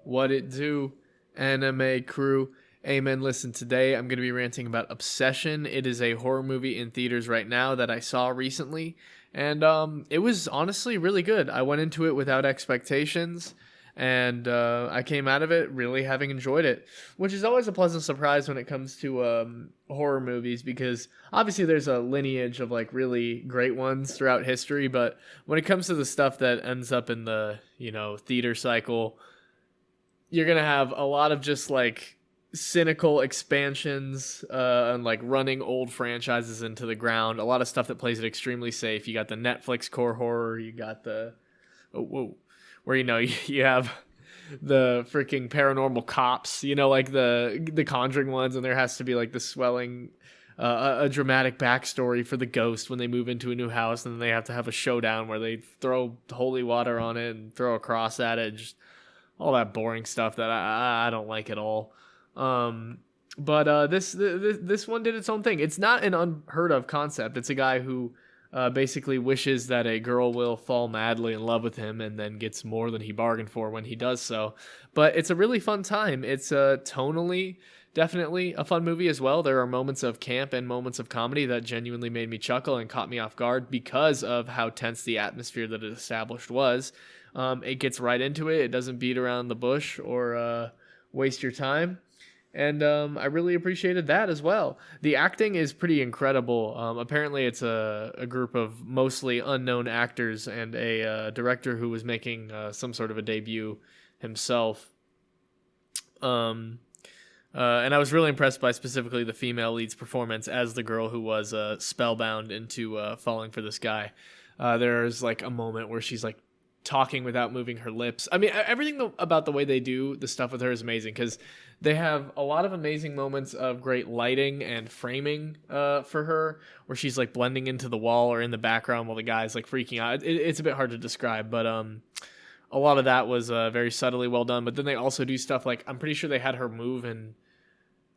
What it do, anime crew? Amen. Listen, today I'm going to be ranting about Obsession. It is a horror movie in theaters right now that I saw recently, and it was honestly really good. I went into it without expectations, and I came out of it really having enjoyed it, which is always a pleasant surprise when it comes to horror movies because obviously there's a lineage of like really great ones throughout history, but when it comes to the stuff that ends up in the theater cycle, you're gonna have a lot of just like cynical expansions and like running old franchises into the ground. A lot of stuff that plays it extremely safe. You got the Netflix core horror. You got the where you have the freaking paranormal cops. Like the Conjuring ones, and there has to be like the swelling. A dramatic backstory for the ghost when they move into a new house, and then they have to have a showdown where they throw holy water on it and throw a cross at it. Just all that boring stuff that I don't like at all. But this one did its own thing. It's not an unheard of concept. It's a guy who basically wishes that a girl will fall madly in love with him and then gets more than he bargained for when he does so. But it's a really fun time. It's tonally definitely a fun movie as well. There are moments of camp and moments of comedy that genuinely made me chuckle and caught me off guard because of how tense the atmosphere that it established was. It gets right into it. It doesn't beat around the bush or waste your time. And I really appreciated that as well. The acting is pretty incredible. Apparently, it's a group of mostly unknown actors and a director who was making some sort of a debut himself. And I was really impressed by specifically the female lead's performance as the girl who was spellbound into falling for this guy. There's like a moment where she's like talking without moving her lips. I mean, everything about the way they do the stuff with her is amazing because they have a lot of amazing moments of great lighting and framing for her, where she's like blending into the wall or in the background while the guy's like freaking out. It's a bit hard to describe, but a lot of that was very subtly well done. But then they also do stuff like, I'm pretty sure they had her move in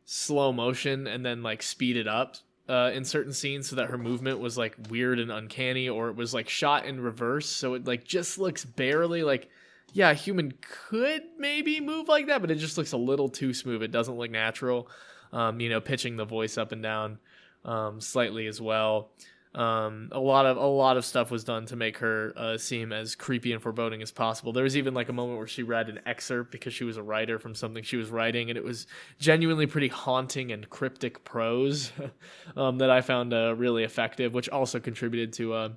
slow motion and then like speed it up in certain scenes so that her movement was like weird and uncanny, or it was like shot in reverse so it like just looks barely like, yeah, a human could maybe move like that, but it just looks a little too smooth. It doesn't look natural. Pitching the voice up and down slightly as well. A lot of stuff was done to make her seem as creepy and foreboding as possible. There was even like a moment where she read an excerpt because she was a writer from something she was writing, and it was genuinely pretty haunting and cryptic prose that I found really effective, which also contributed to a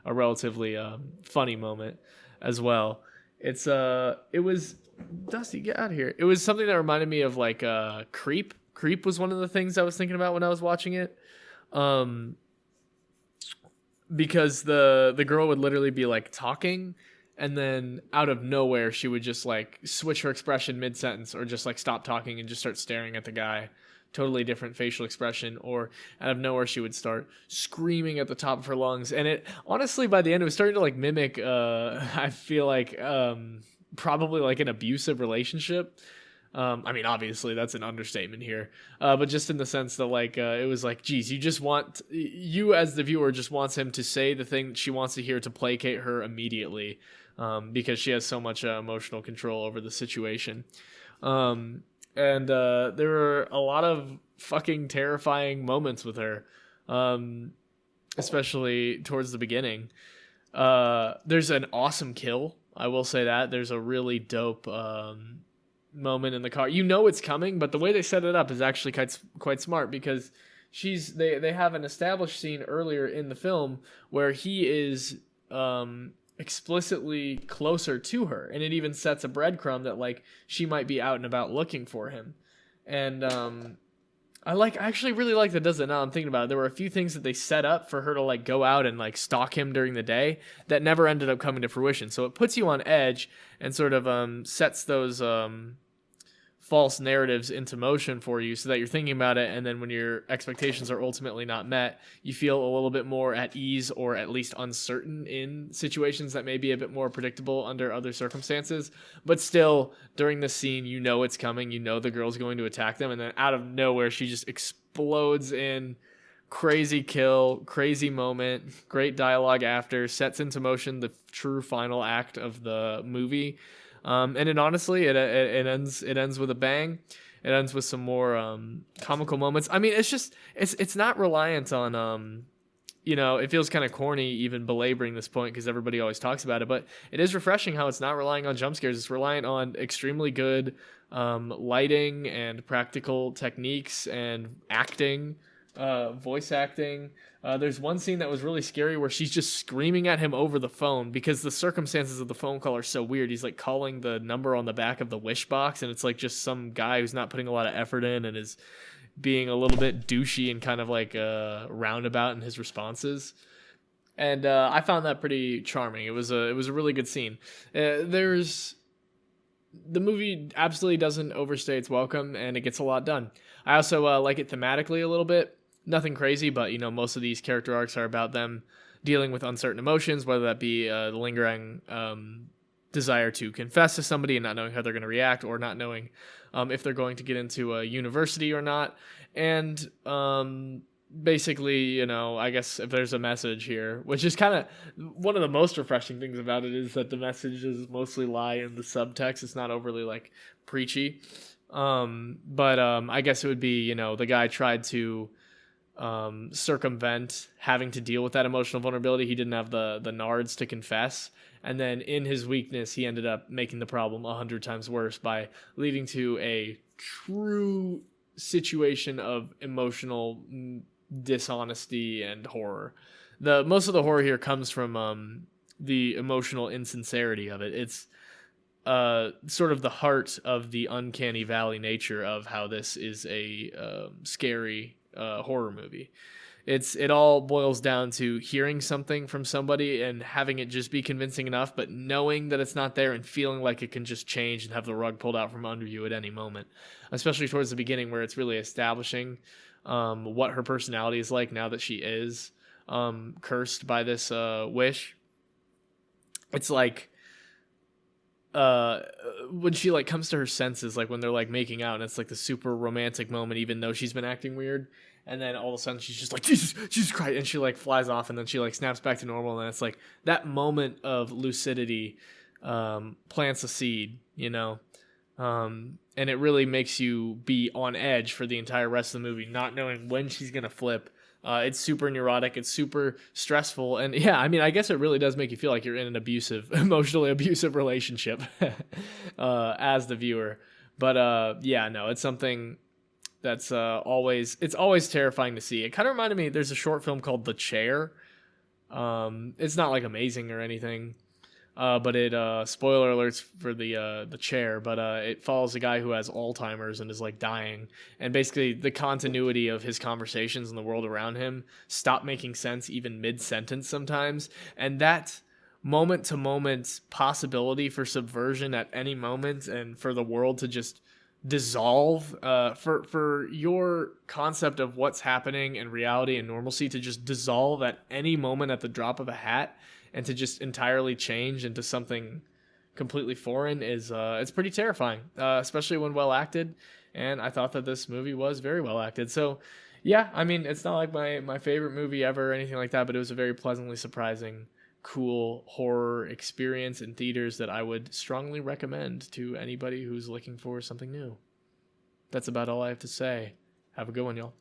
relatively funny moment as well. It was Dusty, get out of here. It was something that reminded me of like Creep. Creep was one of the things I was thinking about when I was watching it. Because the girl would literally be like talking, and then out of nowhere she would just like switch her expression mid-sentence, or just like stop talking and just start staring at the guy, totally different facial expression, or out of nowhere she would start screaming at the top of her lungs. And it honestly, by the end, it was starting to like mimic I feel like probably like an abusive relationship. I mean, obviously that's an understatement here, but just in the sense that like it was like, geez, you as the viewer just wants him to say the thing that she wants to hear to placate her immediately, because she has so much emotional control over the situation. And there were a lot of fucking terrifying moments with her, especially towards the beginning. There's an awesome kill. I will say that there's a really dope moment in the car. It's coming, but the way they set it up is actually quite smart, because they have an established scene earlier in the film where he is explicitly closer to her, and it even sets a breadcrumb that like she might be out and about looking for him. And I actually really like that does it. Now I'm thinking about it, there were a few things that they set up for her to like go out and like stalk him during the day that never ended up coming to fruition. So it puts you on edge and sort of sets those false narratives into motion for you so that you're thinking about it, and then when your expectations are ultimately not met, you feel a little bit more at ease, or at least uncertain in situations that may be a bit more predictable under other circumstances. But still, during the scene, it's coming, the girl's going to attack them, and then out of nowhere she just explodes in crazy kill, crazy moment, great dialogue after, sets into motion the true final act of the movie. And it honestly, it ends with a bang. It ends with some more comical moments. I mean, it's not reliant on it feels kind of corny even belaboring this point because everybody always talks about it, but it is refreshing how it's not relying on jump scares. It's reliant on extremely good lighting and practical techniques and acting, voice acting. There's one scene that was really scary where she's just screaming at him over the phone because the circumstances of the phone call are so weird. He's like calling the number on the back of the wish box, and it's like just some guy who's not putting a lot of effort in and is being a little bit douchey and kind of like roundabout in his responses. And I found that pretty charming. It was a really good scene. The movie absolutely doesn't overstay its welcome, and it gets a lot done. I also like it thematically a little bit. Nothing crazy, but most of these character arcs are about them dealing with uncertain emotions, whether that be the lingering desire to confess to somebody and not knowing how they're going to react, or not knowing if they're going to get into a university or not. And basically, I guess if there's a message here, which is kind of one of the most refreshing things about it, is that the messages mostly lie in the subtext. It's not overly like preachy. But I guess it would be, the guy tried to circumvent having to deal with that emotional vulnerability. He didn't have the nards to confess. And then in his weakness, he ended up making the problem 100 times worse by leading to a true situation of emotional dishonesty and horror. Most of the horror here comes from the emotional insincerity of it. It's sort of the heart of the uncanny valley nature of how this is a scary horror movie. It all boils down to hearing something from somebody and having it just be convincing enough, but knowing that it's not there and feeling like it can just change and have the rug pulled out from under you at any moment, especially towards the beginning where it's really establishing what her personality is like now that she is cursed by this wish. It's like when she like comes to her senses, like when they're like making out, and it's like the super romantic moment, even though she's been acting weird. And then all of a sudden she's just like, Jesus Christ. And she like flies off, and then she like snaps back to normal. And it's like that moment of lucidity plants a seed, and it really makes you be on edge for the entire rest of the movie, not knowing when she's going to flip. It's super neurotic. It's super stressful. And yeah, I mean, I guess it really does make you feel like you're in an emotionally abusive relationship as the viewer. But yeah, no, it's something that's always terrifying to see. It kind of reminded me, there's a short film called The Chair. It's not like amazing or anything, but it spoiler alerts for the Chair, but it follows a guy who has Alzheimer's and is like dying, and basically the continuity of his conversations in the world around him stop making sense even mid-sentence sometimes, and that moment to moment possibility for subversion at any moment, and for the world to just dissolve, for your concept of what's happening in reality and normalcy to just dissolve at any moment at the drop of a hat, and to just entirely change into something completely foreign is it's pretty terrifying, especially when well acted. And I thought that this movie was very well acted. So yeah, I mean, it's not like my favorite movie ever or anything like that, but it was a very pleasantly surprising, cool horror experience in theaters that I would strongly recommend to anybody who's looking for something new. That's about all I have to say. Have a good one, y'all.